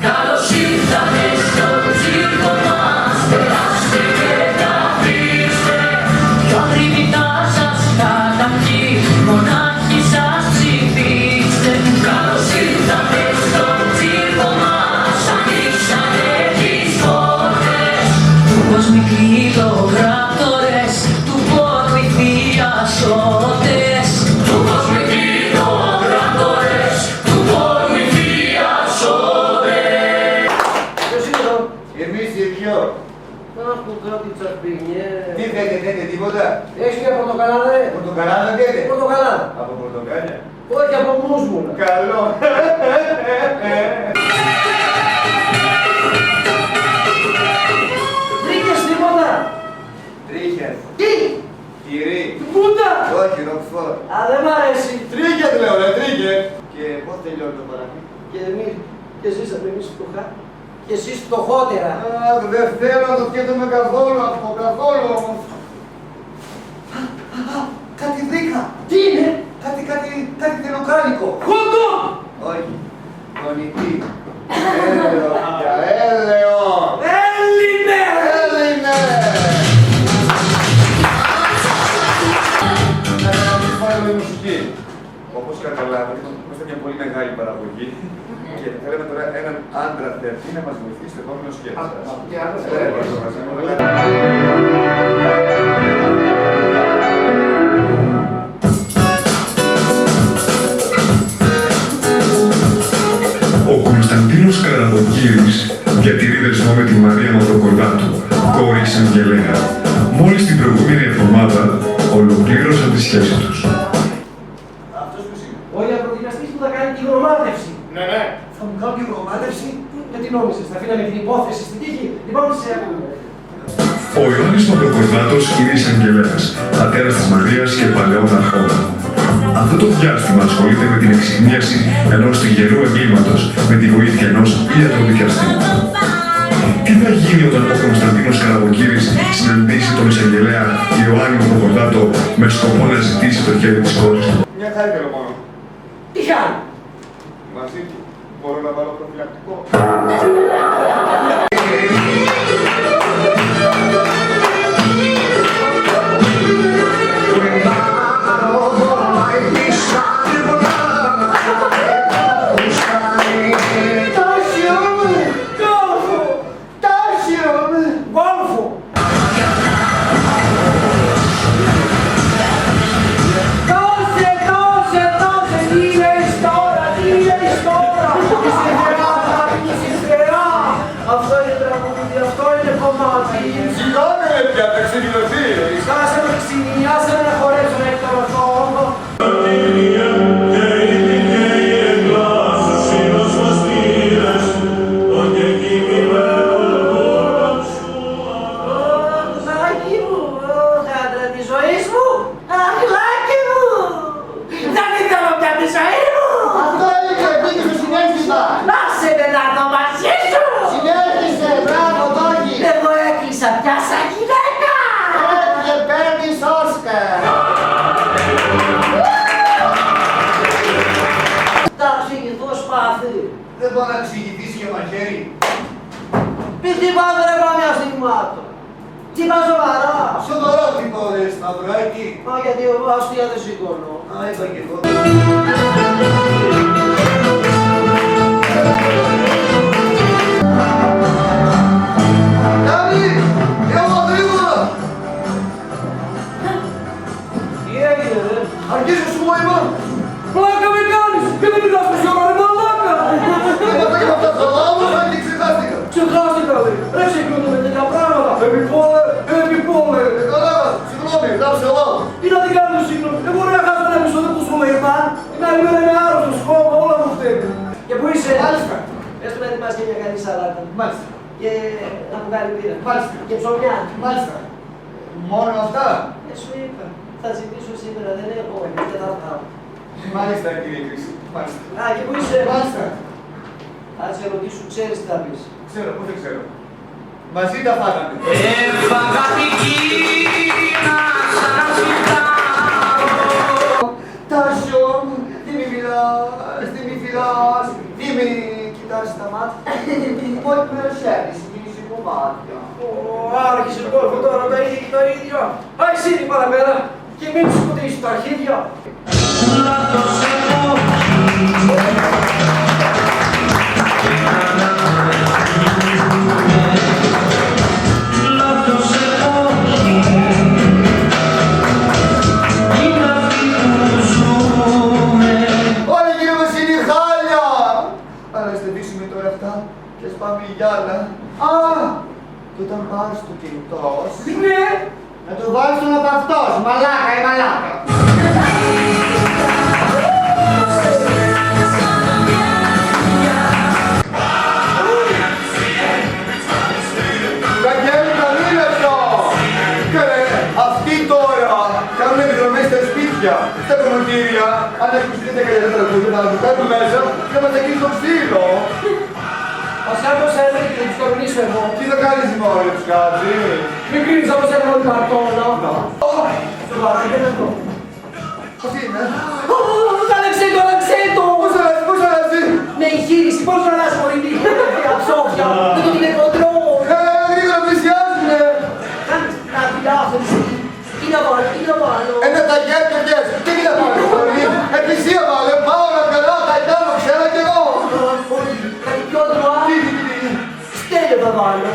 Καλώς ήρθατε στο τσίρκο μας, περάστε και καθίστε. Κι ο τριμητάς σας καταπιεί, μονάχοι σας ψηφίστε. Καλώς ήρθατε στο τσίρκο μας, ανοίξανε τις πόρτες. Του κόσμου κλειδοκράτορες, του πόρου οι θειασότες. Του κόσμου κλειδοκράτορες, του πόρου οι θειασότες. Ποιος είναι εδώ? Εμείς οι δυο. Αχ, που κάτι τσαρπίνιες. Τι θέλετε τίποτα? Έχεις μια πορτοκαλάδα, Πορτοκαλάδα θέλετε? Πορτοκαλάδα. Από πορτοκάλια. Όχι, από μουσμουλα. Καλό. Βρήκες τίποτα? Τρίχες. Τι? Κυρί. Πούτα. Όχι, ροξφόρ. Α, δεν μ' αρέσει. Τρίχες λέω, ρε, τρίχες. Και πώς τελειώνει το παραμύθι? Και εμείς, και εσείς από εμείς φτωχά. Και εσείς φτωχότερα. Αχ, δεν θέλω να το σκέφτομαι καθόλου αυτό, καθόλου όμως. Κάτι βρήκα. Τι είναι? Κάτι τελοκάνικο. Χόντο! Όχι. Γονιτή. Έλεο, για έλεο. Έλληνε! Έλληνε! Να βάλουμε μουσική. Όπως καταλάβετε, είμαστε μια πολύ μεγάλη παραγωγή και θέλουμε τώρα έναν άντρα θεατή να μας βοηθήσει στο επόμενο σκέτο σας. Και άντρας Ο Κωνσταντίνος Καραδοκύρης διατηρεί δεσμό με τη Μαρία Μαυροκορδάτου, κόρη εισαγγελέα. Μόλις την προηγούμενη εβδομάδα ολοκλήρωσαν τη σχέση τους. Αυτός ποιος είναι? Ο ιατροδικαστής που θα κάνει τη γνωμάτευση. Ναι. Θα μου κάνω τη γνωμάτευση. Δεν τι νόμιζες, θα αφήναμε την υπόθεση στην τύχη. Λοιπόν, σε ακούμε. Ο Ιωάννης Μαυροκορδάτος είναι εισαγγελέας, πατέρας της Μαρίας και παλαιών αρχών. Αυτό το διάστημα ασχολείται με την εξυγίαση ενός τυγερού εγκλήματος με τη βοήθεια ενός ιατροδικαστή. Τι θα γίνει όταν ο Κωνσταντίνος Καραδοκύρης συναντήσει τον εισαγγελέα Ιωάννη Μαυροκορδάτο με σκοπό να ζητήσει το χέρι της κόρης του? Μια χάρη θέλω μόνο. Τι χάνει. Μαζί του. Μπορώ να βάλω προφυλακτικό. Συγγνώμη ρε πια, θα ξεκινωθεί. Άσε με ξυνή, άσε με να χορέψω να εκτορωθώ. Αγλάκι μου, άντρα της ζωής μου, αγλάκι μου. Δεν ήθελα πια τη ζωή μου. Αυτό είναι, πήγε στο συνέστημα. Να σε πετάρω μαζί σου. Συνέχισε, μπράβο Τόκι. Εγώ έκλεισα πια σαν γυναίκα. Και παίρνεις Όσκαρ. Θα ψυχηθώ σπάθη. Δεν μπορεί να εξηγηθείς και μαχαίρι. Μη χτυπάμε ρε καμιά στιγμάτων. Τι πας σοβαρά. Σοβαρό τύπο ρε Σταυράκι. Μα γιατί εγώ αστεία δεν σηκώνω. Α, είπα και εγώ. Γιάννη, έλα γρήγορα. Τι έγινε ρε. Αρχίζεις σου μόημα. Πλάκα με κάνεις. Και δεν μιλάς με σιώμα ρε μαλάκα. Είπα και με αυτά τα λάβωσα και ξεχάστηκα. Ξεχάστηκα ρε. Ρε συγκρίνω με τέτοια πράγματα. Επιπόλε. Καλά, συγγνώμη, γράψε λάθος. Τι να την κάνω συγγνώμη. Δεν μπορεί να χάσω ένα επεισόδιο που σου είπα. Την άλλη μέρα είμαι άρρωστος. Χώμα, όλα μου φταίνει. Και πού είσαι. Μάλιστα. Πες του να ετοιμάσει και μια καλή σαλάτα. Μάλιστα. Και να μου κάνει πύρα. Μάλιστα. Και ψωμιά. Μάλιστα. Μόνο αυτά. Σου είπα. Θα ζητήσω σήμερα, δεν έχω. Δεν θα πάω. Μάλιστα, κύριε Χρήση. Μάλιστα. Α, και πού είσαι. Μάλιστα. Αν σε ρωτήσω, ξέρεις τι θα πεις. Ξέρω, πού δεν ξέρω. Μαζί τα φάγαμε. Έφαγα την Κίνα σαν Τάσιο μου, τι μη μιλάς, τι μη φυλάς, τι μη κοιτάς τα μάτια. Όχι με ρεσέρβηση, μίλησε κομμάτια. Άρχισε το κόλπο τώρα τα ίδια και τα ίδια. Άι σύνη παραπέρα και μην του σκοτήσεις τα αρχίδια. Όλοι γύρω μας είναι χάλια! Αλλά ας τεβήσουμε τώρα αυτά και ας πάμε η γυάλα. Α! Και όταν πάρεις το κινητό σου... Ναι. Να του βάλεις τον από αυτός, μαλάκα ή μαλάκα. Καγγέλη, καλή αυτό! Καλέ, αυτοί τώρα κάνουν επιδρομές στα σπίτια, στα κομμωτήρια. Αν ακούσετε τα καλύτερα τραγούδια, θα τους κάνουν μέσα και να μας ακίνουν το ξύλο. Ας άκουσα ένα και τους κορνήσω εγώ. Τι θα κάνεις μόλι τους κάτι? Μην κρίνεις όπως ένα μόνο καρτόνο. Στο παρακαλώ εδώ. Αυτή είναι. Άλλαξε το, άλλαξε το. Πώς αλλάζει, πώς αλλάζει? Με εγχείρηση, πώς να αλλάζει μωρή τη αψόφια. Με το τηλεκοντρό. Γρήγορα πλησιάζουνε. Κάνεις τα διάθεση. Τι να βάλω, τι να βάλω. Ένα ταγιέρ και πιες. Τι να πάρεις, πολύ. Εκκλησία βάλε, πάω να καλά, θα κάνω, ξέρω κι εγώ. Όχι, κάτι πιο δροά. Τι. Στέλιο θα βάλω.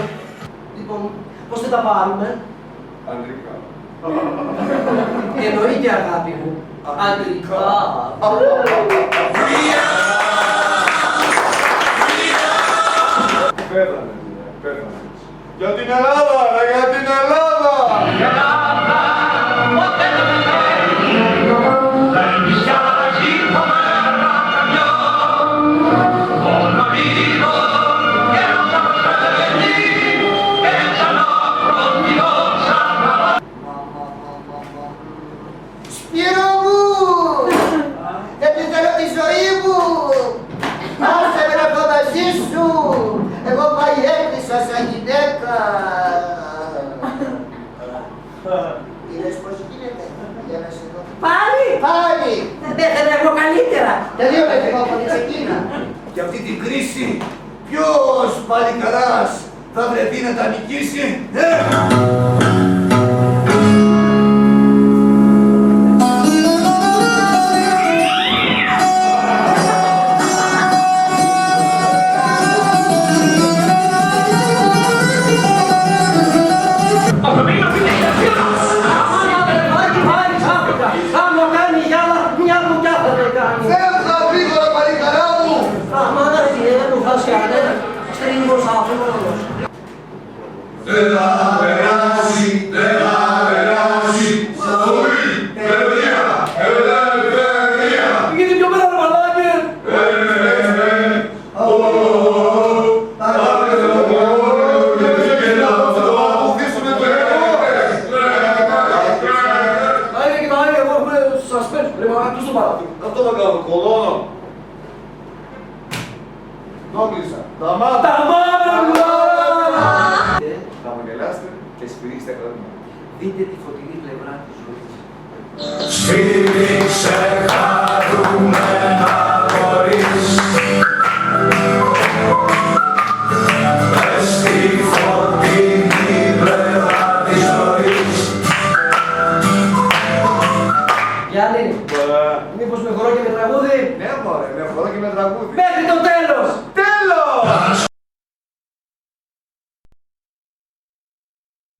Λοιπόν, πώς θα τα πάρουμε. Ανδρικά. Εννοείται αγάπη μου. Αντρικά. Πέθανες, πέθανες. Για την Ελλάδα, ρε, για την Ελλάδα! Σπύρο μου! Γιατί θέλω τη ζωή μου! Άσε με να πω μαζί σου! Εγώ πάει έκλεισα σαν γυναίκα! Είδες πως γίνεται? Για να σε δω. Πάλι. Πάλι! Δεν θα έχω καλύτερα. Τελείωνε και εγώ από την ξεκίνα. Και αυτή την κρίση, ποιος παλικαράς θα βρεθεί να τα νικήσει, Φεύγα γρήγορα, παλικαρά μου! Δεν θα περάσει, δεν θα περάσει. Ζωή, παιδεία, ελευθερία. Γιατί πιο πέρα μαλάκε. Άινε και τα άινε εδώ έχουμε suspense. Πρέπει να τους το παράθυρο. Αυτό θα κάνω, κολόνο. Νόμιζα, τα μάτια. Τα μάτια. Θα μου γελάστε και σφυρίξτε κρατήμα. Δείτε τη φωτεινή πλευρά της ζωής. Σφύριξε